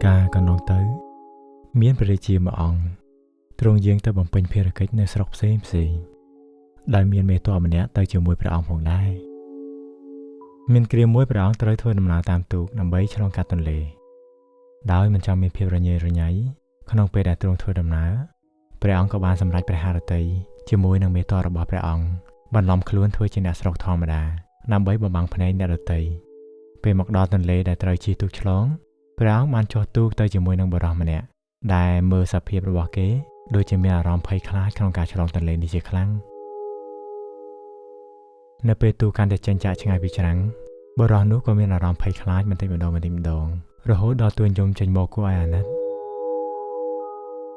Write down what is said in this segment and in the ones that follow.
ការកណ្ដងទៅមានព្រះរាជាមួយអង្គទ្រង់យាងទៅបំពេញភារកិច្ចនៅស្រុកផ្សេងដែលមានមេទ័ពម្នាក់ទៅជាមួយព្រះអង្គផងដែរមានគ្រាមួយព្រះអង្គត្រូវធ្វើដំណើរតាមទូកដើម្បីឆ្លងកាត់ទន្លេដោយមិនចង់មានភាពរញ៉េរញ៉ៃក្នុងពេលដែលទ្រង់ធ្វើដំណើរព្រះអង្គក៏បានសម្រេចព្រះハរតីជាមួយនឹងមេទ័ពរបស់ព្រះអង្គបន្លំខ្លួនធ្វើជាអ្នកស្រុកធម្មតាដើម្បីបំបាំងភ្នែកអ្នកដទៃពេលមកដល់ទន្លេដែលត្រូវជិះទូកឆ្លងព្រះអង្គបានចុះទូកទៅជាមួយនឹងបុរសម្នាក់ដែលមើលសភាពរបស់គេដូចជាមានអារម្មណ៍ភ័យខ្លាចក្នុងការឆ្លងទន្លេនេះជាខ្លាំងនៅពេលទូកកាន់តែចេញចាកឆ្ងាយពីច្រាំងបុរសនោះក៏មានអារម្មណ៍ភ័យខ្លាចបន្តិចម្ដងរហូតដល់ទួញយំចេញមកគួរឲ្យអាណិត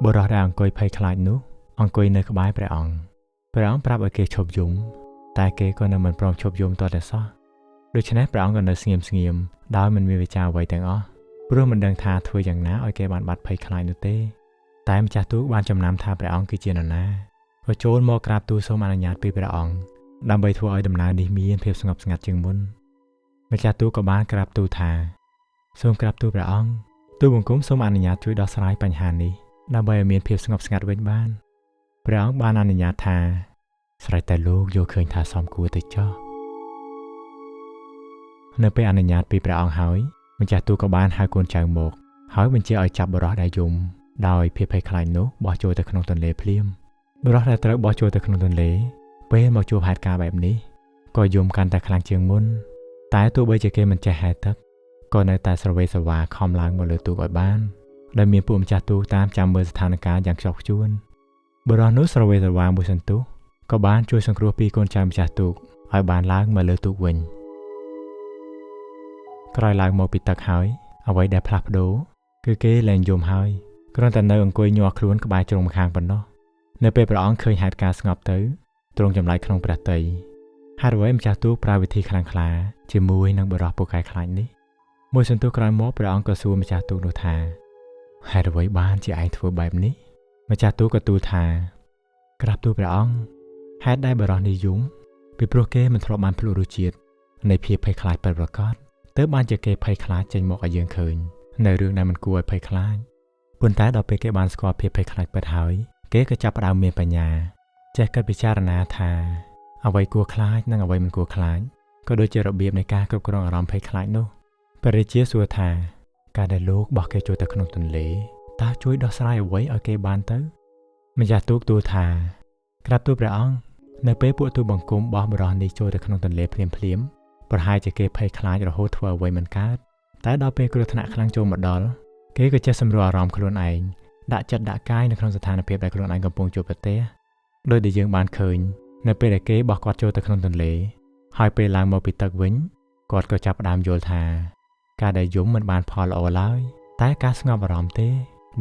បុរសដែលអង្គុយភ័យខ្លាចនោះអង្គុយនៅក្បែរព្រះអង្គប្រាប់ឲ្យគេឈប់យំតែគេក៏នៅមិនព្រមឈប់យំទាល់តែសោះដូច្នេះព្រះអង្គក៏នៅស្ងៀមដោយមិនមានវិចារអ្វីទាំងអស់ព្រោះមិនដឹងថាធ្វើយ៉ាងណាឲ្យគេបានបាត់ភ័យខ្លាចនោះទេតែម្ចាស់ទូកបានចំណាំថាព្រះអង្គគឺជានរណាក៏ចូលមកក្រាបទូលសូមអនុញ្ញាតពីព្រះអង្គដើម្បីធ្វើឲ្យដំណើរនេះមានភាពស្ងប់ស្ងាត់ជាងមុនម្ចាស់ទូកក៏បានក្រាបទូលថាសូមក្រាបទូលព្រះអង្គទូលបង្គំសូមអនុញ្ញាតជួយដោះស្រាយបញ្ហានេះដើម្បីឲ្យមានភាពស្ងប់ស្ងាត់វិញបានព្រះអង្គបានអនុញ្ញាតថាស្រេចតែលោកយល់ឃើញថាសមគួរទៅចុះនៅពេលអនុញ្ញាតពីព្រះអង្គហើយម្ចាស់ទូកក៏បានហៅកូនចៅមកហើយបញ្ជាឲ្យចាប់បុរសដែលយំដោយភាពភ័យខ្លាចនោះបោះចូលទៅក្នុងទន្លេភ្លាមបុរសដែលត្រូវបោះចូលទៅក្នុងទន្លេពេលមកជួបហេតុការណ៍បែបនេះក៏យំកាន់តែខ្លាំងជាងមុនតែទោះបីជាគេមិនចេះហែលទឹកក៏នៅតែស្រវេសវ៉ាខំឡើងមកលើទូកឲ្យបានដែលមានពួកម្ចាស់ទូកតាមចាំមើលស្ថានភាពយ៉ាងខ្ជាប់ខ្ជួនបុរសនោះស្រវេសវ៉ាមួយសន្ទុះក៏បានជួយសង្គ្រោះពីកូនចៅម្ចាស់ទូកឲ្យបានឡើងមកលើទូកវិញក្រោយឡើងមកពីទឹកហើយអ្វីដែលផ្លាស់ប្ដូរគឺគេលែងយំហើយគ្រាន់តែនៅអង្គុយញ័រខ្លួនក្បែរជ្រុងម្ខាងប៉ុណ្ណោះនៅពេលព្រះអង្គឃើញហេតុការណ៍ស្ងប់ទៅទ្រង់ចម្លែកក្នុងព្រះទ័យហេតុអ្វីម្ចាស់ទូកប្រើវិធីខ្លាំងក្លាជាមួយនឹងបុរសពូកែខ្លាចនេះមួយសន្ទុះក្រោយមកព្រះអង្គក៏សួរម្ចាស់ទូកនោះថាហេតុអ្វីបានជាឯងធ្វើបែបនេះម្ចាស់ទូកក៏ទូលថាក្រាបទូលព្រះអង្គហេតុដែលបុរសនេះយំពីព្រោះគេមិនធ្លាប់បានភ្លក់រសជាតិនៃភាពភ័យខ្លាចពិតប្រាកដទើបបានជាគេភ័យខ្លាចចេញមកឲ្យយើងឃើញនៅរឿងដែលមិនគួរឲ្យភ័យខ្លាចប៉ុន្តែដល់ពេលគេបានស្គាល់ភាពភ័យខ្លាចពិតហើយគេក៏ចាប់ផ្ដើមមានបញ្ញាចេះគិតពិចារណាថាអ្វីគួរខ្លាចនិងអ្វីមិនគួរខ្លាចក៏ដូចជារបៀបនៃការគ្រប់គ្រងអារម្មណ៍ភ័យខ្លាចនោះព្រះរាជាសួរថាការដែលលោកបោះគេចូលទៅក្នុងទន្លេតើជួយដោះស្រាយអ្វីឲ្យគេបានទៅម្ចាស់ទូកទូលថាក្រាបទូលព្រះអង្គនៅពេលពួកទូលបង្គំបោះបុរសនេះចូលទៅក្នុងទន្លេភ្លាមប្រហែលជាគេភ័យខ្លាចរហូតធ្វើអ្វីមិនកើតតែដល់ពេលគ្រោះថ្នាក់ខ្លាំងចូលមកដល់គេក៏ចេះសម្រួលអារម្មណ៍ខ្លួនឯងដាក់ចិត្តដាក់កាយនៅក្នុងស្ថានភាពដែលខ្លួនឯងកំពុងជួបប្រទះដោយដែលយើងបានឃើញនៅពេលដែលគេបោះគាត់ចូលទៅក្នុងទន្លេហើយពេលឡើងមកពីទឹកវិញគាត់ក៏ចាប់ផ្ដើមយល់ថាការដែលយំមិនបានផលល្អឡើយតែការស្ងប់អារម្មណ៍ទេ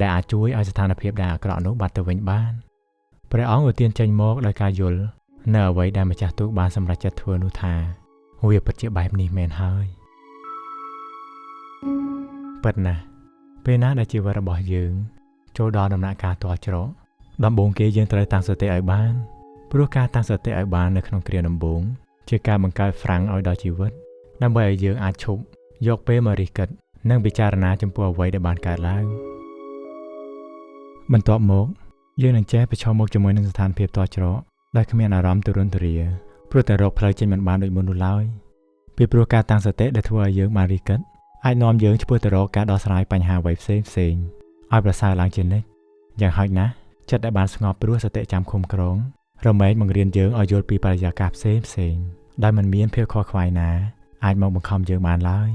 ដែលអាចជួយឲ្យស្ថានភាពដែលអាក្រក់នោះបាត់ទៅវិញបានព្រះអង្គឧទានចេញមកដោយការយល់នៅអ្វីដែលម្ចាស់ទូកបានសម្រេចចិត្តធ្វើនោះថាវាពិតជាបែបនេះមែនហើយពិតណាស់ពេលណាដែលជីវិតរបស់យើងចូលដល់ដំណាក់កាលទាល់ច្រកដំបូងគេយើងត្រូវតាំងសតិឲ្យបានព្រោះការតាំងសតិឲ្យបាននៅក្នុងគ្រាដំបូងជាការបង្កើតហ្វ្រាំងឲ្យដល់ជីវិតដើម្បីឲ្យយើងអាចឈប់យកពេលមករិះគិតនិងពិចារណាចំពោះអ្វីដែលបានកើតឡើងបន្ទាប់មកយើងនឹងចេះប្រឈមមុខជាមួយនឹងស្ថានភាពទាល់ច្រកដែលគ្មានអារម្មណ៍ទូរន្តរាព្រោះតែរកផ្លូវចេញមិនបានដូចមុននោះឡើយពីព្រោះការតាំងសតិដែលធ្វើឲ្យយើងបានរិះគិតអាចនាំយើងឆ្ពោះទៅរកការដោះស្រាយបញ្ហាអ្វីផ្សេងឲ្យប្រសើរឡើងជានិច្ចយ៉ាងហោចណាស់ចិត្តដែលបានស្ងប់ព្រោះសតិចាំឃុំក្រងរមែងបង្រៀនយើងឲ្យយល់ពីបរិយាកាសផ្សេងដោយមិនមានភាពខកខ្វាយណាអាចមកបង្ខំយើងបានឡើយ